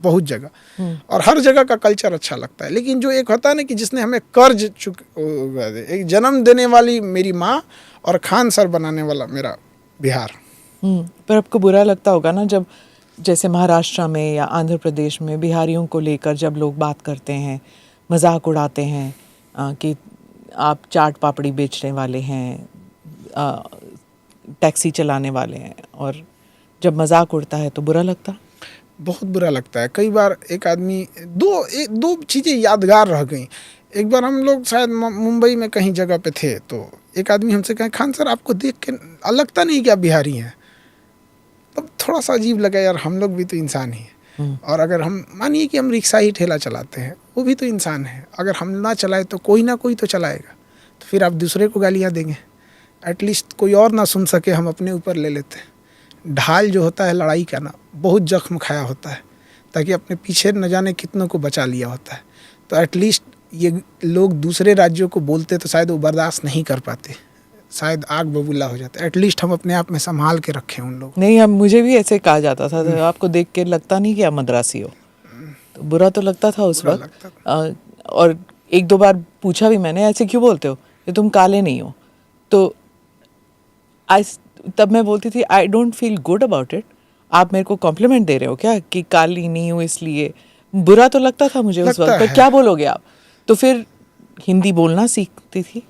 बहुत जगह, और हर जगह का कल्चर अच्छा लगता है। लेकिन जो एक होता है ना कि जिसने हमें कर्ज एक जन्म देने वाली मेरी माँ और खान सर बनाने वाला मेरा बिहार। पर आपको बुरा लगता होगा ना जब जैसे महाराष्ट्र में या आंध्र प्रदेश में बिहारियों को लेकर जब लोग बात करते हैं, मजाक उड़ाते हैं कि आप चाट पापड़ी बेचने वाले हैं, टैक्सी चलाने वाले हैं, और जब मजाक उड़ता है तो बुरा लगता? बहुत बुरा लगता है। कई बार एक आदमी दो चीज़ें यादगार रह गई। एक बार हम लोग शायद मुंबई में कहीं जगह पे थे, तो एक आदमी हमसे कहे, खान सर आपको देख के लगता नहीं कि आप बिहारी हैं। तब थोड़ा सा अजीब लगा, यार हम लोग भी तो इंसान ही हैं। और अगर हम मानिए कि हम रिक्शा ही ठेला चलाते हैं, वो भी तो इंसान है। अगर हम ना चलाए तो कोई ना कोई तो चलाएगा, तो फिर आप दूसरे को गालियाँ देंगे। एटलीस्ट कोई और ना सुन सके, हम अपने ऊपर ले लेते हैं। ढाल जो होता है लड़ाई का ना, बहुत जख्म खाया होता है, ताकि अपने पीछे न जाने कितनों को बचा लिया होता है। तो एटलीस्ट ये लोग दूसरे राज्यों को बोलते तो शायद वो बर्दाश्त नहीं कर पाते, शायद आग बबूला हो जाता है। एटलीस्ट हम अपने आप में संभाल के रखें उन लोग। नहीं, अब मुझे भी ऐसे कहा जाता था, तो आपको देख के लगता नहीं कि आप मद्रासी हो, तो बुरा तो लगता था उस वक्त। और एक दो बार पूछा भी मैंने, ऐसे क्यों बोलते हो, कि तुम काले नहीं हो। तो तब मैं बोलती थी I don't feel good about it. आप मेरे को कॉम्प्लीमेंट दे रहे हो क्या कि काली नहीं हो इसलिए? बुरा तो लगता था मुझे उस वक्त, पर क्या बोलोगे आप। तो फिर हिंदी बोलना सीखती थी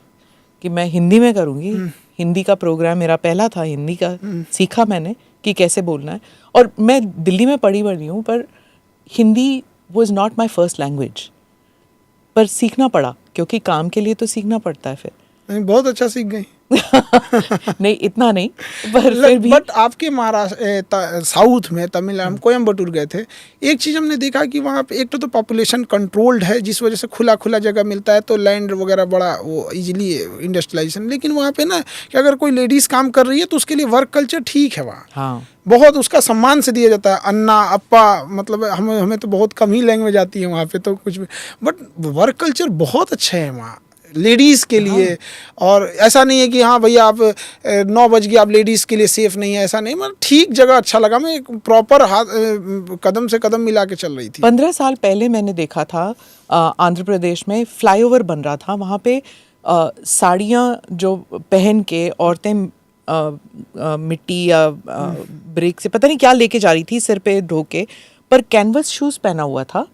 कि मैं हिंदी में करूँगी। हिंदी का प्रोग्राम मेरा पहला था, हिंदी का सीखा मैंने कि कैसे बोलना है। और मैं दिल्ली में पढ़ी बड़ी हूँ, पर Hindi was not my first language, पर सीखना पड़ा क्योंकि काम के लिए तो सीखना पड़ता है। फिर बहुत अच्छा सीख गई। नहीं, इतना नहीं, पर फिर भी। बट आपके महाराष्ट्र साउथ में तमिलनाडु, हम कोयम्बटूर गए थे, एक चीज़ हमने देखा कि वहाँ पे एक तो पॉपुलेशन कंट्रोल्ड है, जिस वजह से खुला खुला जगह मिलता है, तो लैंड वगैरह बड़ा वो इजीली इंडस्ट्रियलाइजेशन। लेकिन वहाँ पे ना कि अगर कोई लेडीज़ काम कर रही है तो उसके लिए वर्क कल्चर ठीक है वहाँ। हाँ, बहुत उसका सम्मान से दिया जाता है, अन्ना अप्पा, मतलब हमें तो बहुत कम ही लैंग्वेज आती है वहाँ पे तो कुछ भी, बट वर्क कल्चर बहुत अच्छा है वहाँ लेडीज़ के लिए। हाँ। और ऐसा नहीं है कि हाँ भैया आप 9 बज गए आप लेडीज़ के लिए सेफ़ नहीं है, ऐसा नहीं। मतलब ठीक जगह अच्छा लगा, मैं एक प्रॉपर हाथ कदम से कदम मिला के चल रही थी। 15 साल पहले मैंने देखा था आंध्र प्रदेश में फ्लाईओवर बन रहा था, वहाँ पे साड़ियाँ जो पहन के औरतें मिट्टी या ब्रेक से पता नहीं क्या लेके जा रही थी सिर पे ढो के, पर कैनवस शूज़ पहना हुआ था,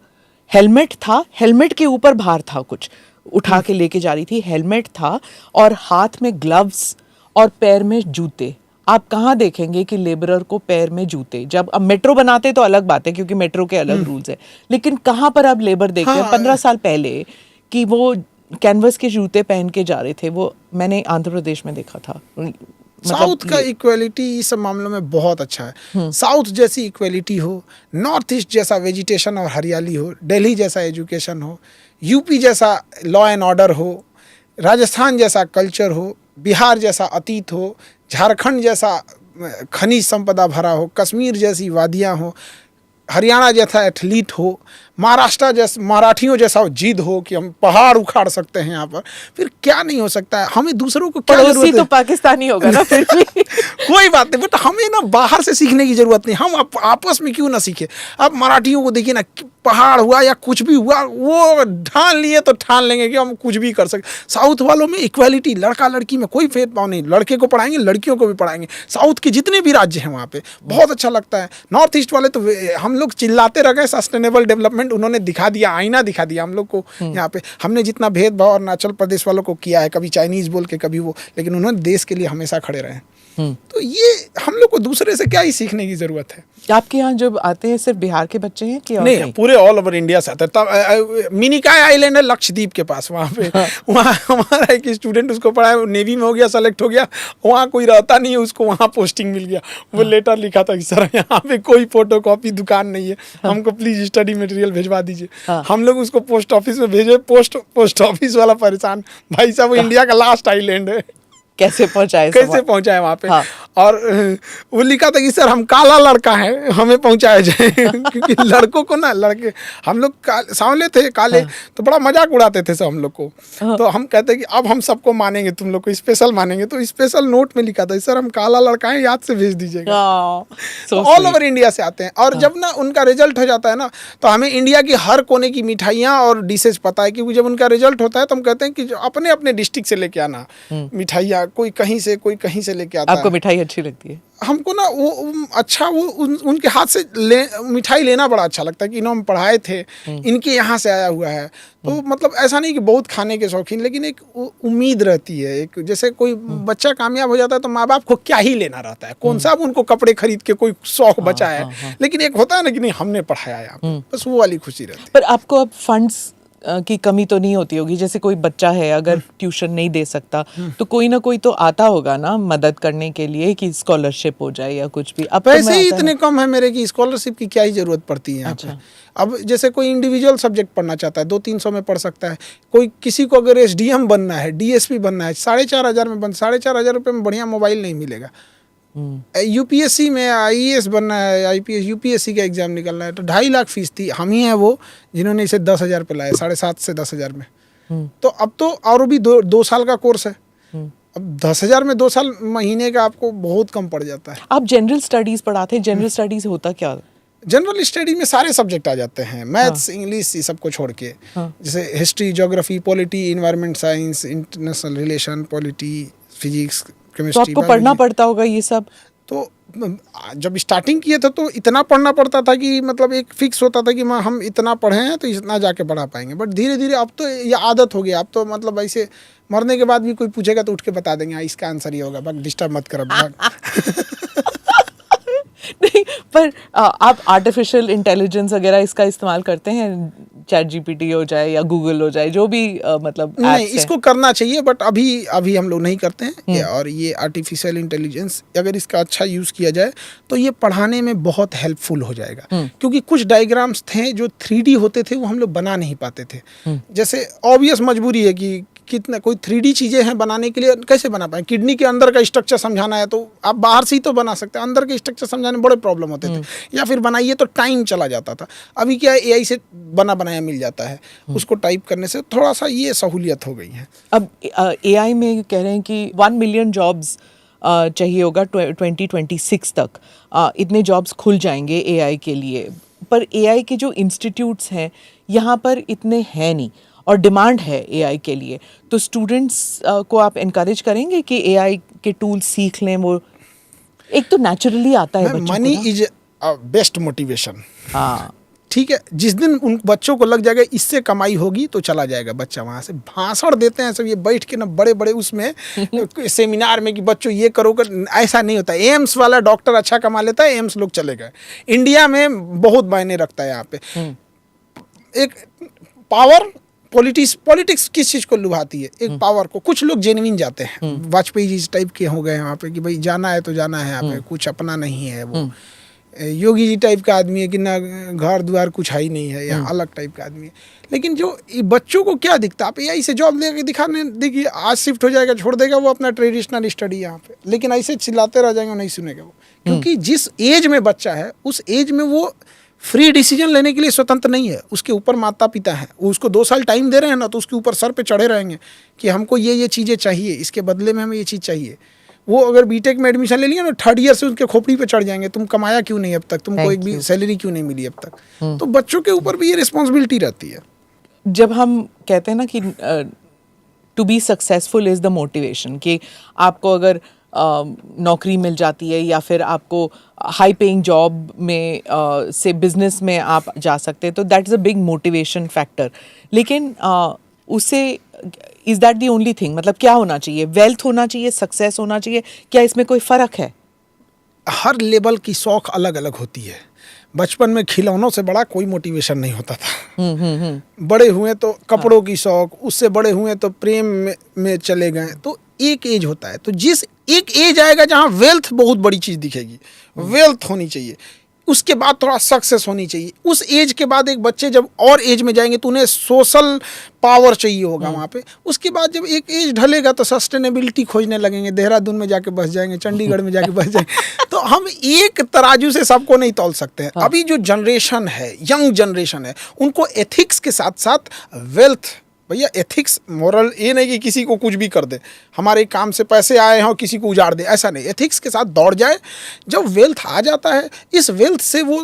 हेलमेट था, हेलमेट के ऊपर भार था, कुछ उठा के लेके जा रही थी, हेलमेट था और हाथ में ग्लव्स और पैर में जूते। आप कहाँ देखेंगे कि लेबरर को पैर में जूते? जब अब मेट्रो बनाते तो अलग बात है क्योंकि मेट्रो के अलग रूल्स है, लेकिन कहाँ पर अब लेबर देखते हैं 15 साल पहले कि वो कैनवस के जूते पहन के जा रहे थे। वो मैंने आंध्र प्रदेश में देखा था। साउथ का इक्वलिटी इस सब मामलों में बहुत अच्छा है। साउथ जैसी इक्वलिटी हो, नॉर्थ ईस्ट जैसा वेजिटेशन और हरियाली हो, दिल्ली जैसा एजुकेशन हो, यूपी जैसा लॉ एंड ऑर्डर हो, राजस्थान जैसा कल्चर हो, बिहार जैसा अतीत हो, झारखंड जैसा खनिज संपदा भरा हो, कश्मीर जैसी वादियाँ हो, हरियाणा जैसा एथलीट हो, महाराष्ट्र जैसा मराठियों जैसा जिद हो कि हम पहाड़ उखाड़ सकते हैं यहाँ पर, फिर क्या नहीं हो सकता है। हमें दूसरों को क्या जरूरत है? तो पाकिस्तानी होगा ना फिर भी कोई बात नहीं, बट हमें ना बाहर से सीखने की जरूरत नहीं, हम आपस में क्यों ना सीखे। अब मराठियों को देखिए ना, पहाड़ हुआ या कुछ भी हुआ, वो ठान लिए तो ठान लेंगे कि हम कुछ भी कर सकते। साउथ वालों में इक्वालिटी, लड़का लड़की में कोई भेदभाव नहीं, लड़के को पढ़ाएंगे लड़कियों को भी पढ़ाएंगे। साउथ के जितने भी राज्य हैं वहाँ पे बहुत अच्छा लगता है। नॉर्थ ईस्ट वाले तो हम लोग चिल्लाते रह गए सस्टेनेबल डेवलपमेंट, उन्होंने दिखा दिया, आईना दिखा दिया हम लोग को। यहाँ पे हमने जितना भेदभाव अरुणाचल प्रदेश वालों को किया है, कभी चाइनीज बोल के कभी वो, लेकिन उन्होंने देश के लिए हमेशा खड़े रहे। तो ये हम लोग को दूसरे से क्या ही सीखने की जरूरत है। आपके यहाँ जब आते हैं सिर्फ बिहार के बच्चे हैं कि नहीं, पूरे ऑल ओवर इंडिया से आते हैं। मिनिकॉय आइलैंड है लक्षद्वीप के पास, वहाँ पे वहाँ हमारा एक स्टूडेंट, उसको पढ़ा है, नेवी में हो गया, सेलेक्ट हो गया, वहाँ कोई रहता नहीं है, उसको वहाँ पोस्टिंग मिल गया। वो लेटर लिखा था कि सर यहाँ पे कोई फोटोकॉपी दुकान नहीं है, हमको प्लीज स्टडी मटेरियल भिजवा दीजिए। हम लोग उसको पोस्ट ऑफिस में भेजे, पोस्ट ऑफिस वाला परेशान, भाई साहब वो इंडिया का लास्ट आइलैंड है। कैसे पहुंचाए कैसे पहुंचाए वहाँ पे। हाँ। और वो लिखा था कि सर हम काला लड़का है, हमें पहुंचाया जाए क्योंकि लड़कों को ना, लड़के हम लोग सांवले थे, काले, हाँ। तो बड़ा मजाक उड़ाते थे सब हम लोग को। हाँ। तो हम कहते कि अब हम सबको मानेंगे, तुम लोग को स्पेशल मानेंगे। तो स्पेशल नोट में लिखा था सर हम काला लड़का है, याद से भेज दीजिएगा। तो ऑल ओवर इंडिया से आते हैं। और जब ना उनका रिजल्ट हो जाता है ना, तो हमें इंडिया की हर कोने की मिठाइयाँ और डिशेज पता है, क्योंकि जब उनका रिजल्ट होता है तो हम कहते हैं कि अपने अपने डिस्ट्रिक्ट से लेके आना मिठाइयाँ, कोई कहीं से कोई कहीं से लेके आता है। आपको मिठाई अच्छी लगती है? हमको ना वो अच्छा, वो उनके हाथ से मिठाई लेना बड़ा अच्छा लगता है कि इन्होंने हम पढ़ाए थे, इनके यहाँ से आया हुआ है। तो मतलब ऐसा नहीं कि बहुत खाने के शौकीन, लेकिन एक उम्मीद रहती है। एक जैसे कोई बच्चा कामयाब हो जाता है तो माँ बाप को क्या ही लेना रहता है, कौन सा उनको कपड़े खरीद के कोई शौक बचा है। लेकिन एक होता है ना कि नहीं हमने पढ़ाया यहाँ पे, बस वो वाली खुशी रहती है। पर आपको अब फंड्स की कमी तो नहीं होती होगी? जैसे कोई बच्चा है अगर ट्यूशन नहीं दे सकता तो कोई ना कोई तो आता होगा ना मदद करने के लिए कि स्कॉलरशिप हो जाए या कुछ भी। अब पैसे ही इतने कम है मेरे कि स्कॉलरशिप की क्या ही जरूरत पड़ती है यहाँ पे। अब जैसे कोई इंडिविजुअल सब्जेक्ट पढ़ना चाहता है 200-300 में पढ़ सकता है। कोई किसी को अगर SDM बनना है, DSP बनना है, 4,500 में 4,500 रुपये में बढ़िया मोबाइल नहीं मिलेगा। UPSC में IAS बनना है, IPS UPSC का एग्जाम निकलना है तो 2.5 लाख फीस थी। हम ही हैं वो जिन्होंने इसे 10,000 पे लाया, 7.5 से 10,000 में। तो अब तो और भी 2 साल का कोर्स है। अब 10,000 में 2 साल महीने का आपको बहुत कम पड़ जाता है। आप जनरल स्टडीज पढ़ाते हैं, जनरल स्टडीज होता क्या? जनरल स्टडी में सारे सब्जेक्ट आ जाते हैं, मैथ्स, इंग्लिश, ये सबको छोड़ के। जैसे history, geography, polity, environment science, international relation, polity, physics, chemistry. तो आपको पढ़ना पड़ता होगा ये सब? तो जब स्टार्टिंग किए थे तो इतना पढ़ना पड़ता था कि मतलब एक फिक्स होता था कि हम इतना पढ़े हैं तो इतना जाके पढ़ा पाएंगे। बट धीरे धीरे अब तो ये आदत हो गई। अब तो मतलब ऐसे मरने के बाद भी कोई पूछेगा तो उठ के बता देंगे इसका आंसर ये होगा, बस डिस्टर्ब मत कर। नहीं, पर आप आर्टिफिशियल इंटेलिजेंस वगैरह इसका इस्तेमाल करते हैं? ChatGPT हो जाए या गूगल हो जाए, जो भी मतलब नहीं, इसको करना चाहिए बट अभी हम लोग नहीं करते हैं। और ये आर्टिफिशियल इंटेलिजेंस अगर इसका अच्छा यूज़ किया जाए तो ये पढ़ाने में बहुत हेल्पफुल हो जाएगा। क्योंकि कुछ डायग्राम्स थे जो 3D होते थे वो हम लोग बना नहीं पाते थे। जैसे ऑब्वियस मजबूरी है कि कितना कोई 3D चीज़ें हैं बनाने के लिए, कैसे बना पाए? किडनी के अंदर का स्ट्रक्चर समझाना है तो आप बाहर से ही तो बना सकते हैं, अंदर के स्ट्रक्चर समझाने में बड़े प्रॉब्लम होते थे, या फिर बनाइए तो टाइम चला जाता था। अभी क्या है, AI से बना बनाया मिल जाता है, उसको टाइप करने से थोड़ा सा ये सहूलियत हो गई है। अब AI में कह रहे हैं कि 1 मिलियन जॉब्स चाहिए होगा 2026 तक। इतने जॉब्स खुल जाएंगे AI के लिए, पर AI के जो इंस्टीट्यूट्स हैं यहाँ पर इतने हैं नहीं और डिमांड है AI के लिए। तो स्टूडेंट्स को आप इनकरेज करेंगे कि AI के टूल्स सीख लें? वो एक तो नेचुरली आता है बच्चों को। Money is best motivation. हाँ, ठीक है, जिस दिन उन बच्चों को लग जाएगा इससे कमाई होगी तो चला जाएगा बच्चा वहाँ से। भाषण देते हैं सब ये बैठ के ना बड़े बड़े उसमें सेमिनार में कि बच्चों ये करो कर, ऐसा नहीं होता। एम्स वाला डॉक्टर अच्छा कमा लेता है, एम्स लोग चले गए। इंडिया में बहुत मायने रखता है यहाँ पे। एक पावर, पॉलिटिक्स किस चीज़ को लुभाती है? एक पावर को। कुछ लोग जेन्युइन जाते हैं, वाजपेयी जी टाइप के हो गए वहाँ पे कि भाई जाना है तो जाना है यहाँ पे, कुछ अपना नहीं है। वो योगी जी टाइप का आदमी है कि ना घर द्वार कुछ है ही नहीं है, या अलग टाइप का आदमी है। लेकिन जो बच्चों को क्या दिखता, आप AI से जॉब लेके दिखाने देखिए, आज शिफ्ट हो जाएगा, छोड़ देगा वो अपना ट्रेडिशनल स्टडी यहाँ पे, लेकिन ऐसे चिल्लाते रह जाएंगे, नहीं सुनेगा वो। क्योंकि जिस एज में बच्चा है उस एज में वो फ्री डिसीजन लेने के लिए स्वतंत्र नहीं है। उसके ऊपर माता पिता हैं, वो उसको 2 साल टाइम दे रहे हैं ना, तो उसके ऊपर सर पे चढ़े रहेंगे कि हमको ये चीज़ें चाहिए, इसके बदले में हमें ये चीज़ चाहिए। वो अगर बीटेक में एडमिशन ले लिया ना, 3rd ईयर से उनके खोपड़ी पे चढ़ जाएंगे, तुम कमाया क्यों नहीं अब तक, तुमको एक भी सैलरी क्यों नहीं मिली अब तक। तो बच्चों के ऊपर भी ये रिस्पॉन्सिबिलिटी रहती है। जब हम कहते हैं ना कि to be successful is the motivation, कि आपको अगर नौकरी मिल जाती है या फिर आपको हाई पेइंग जॉब में से बिजनेस में आप जा सकते हैं, तो that is a big motivation factor. लेकिन उससे is that the only thing? मतलब क्या होना चाहिए? वेल्थ होना चाहिए, सक्सेस होना चाहिए? क्या इसमें कोई फ़र्क है? हर लेवल की शौक अलग अलग होती है। बचपन में खिलौनों से बड़ा कोई मोटिवेशन नहीं होता था। बड़े हुए तो कपड़ों की शौक, उससे बड़े हुए तो प्रेम में चले गए। तो एक एज होता है, तो जिस एक एज आएगा जहाँ वेल्थ बहुत बड़ी चीज़ दिखेगी, वेल्थ होनी चाहिए, उसके बाद थोड़ा सक्सेस होनी चाहिए। उस एज के बाद एक बच्चे जब और एज में जाएंगे तो उन्हें सोशल पावर चाहिए होगा वहाँ पे। उसके बाद जब एक एज ढलेगा तो सस्टेनेबिलिटी खोजने लगेंगे, देहरादून में जाके बस जाएंगे, चंडीगढ़ में जाके बस जाएंगे। तो हम एक तराजू से सबको नहीं तौल सकते हैं। अभी जो जनरेशन है, यंग जनरेशन है, उनको एथिक्स के साथ साथ वेल्थ, भैया एथिक्स मोरल ये नहीं कि किसी को कुछ भी कर दे, हमारे काम से पैसे आए हैं और किसी को उजाड़ दे, ऐसा नहीं। एथिक्स के साथ दौड़ जाए। जब वेल्थ आ जाता है, इस वेल्थ से वो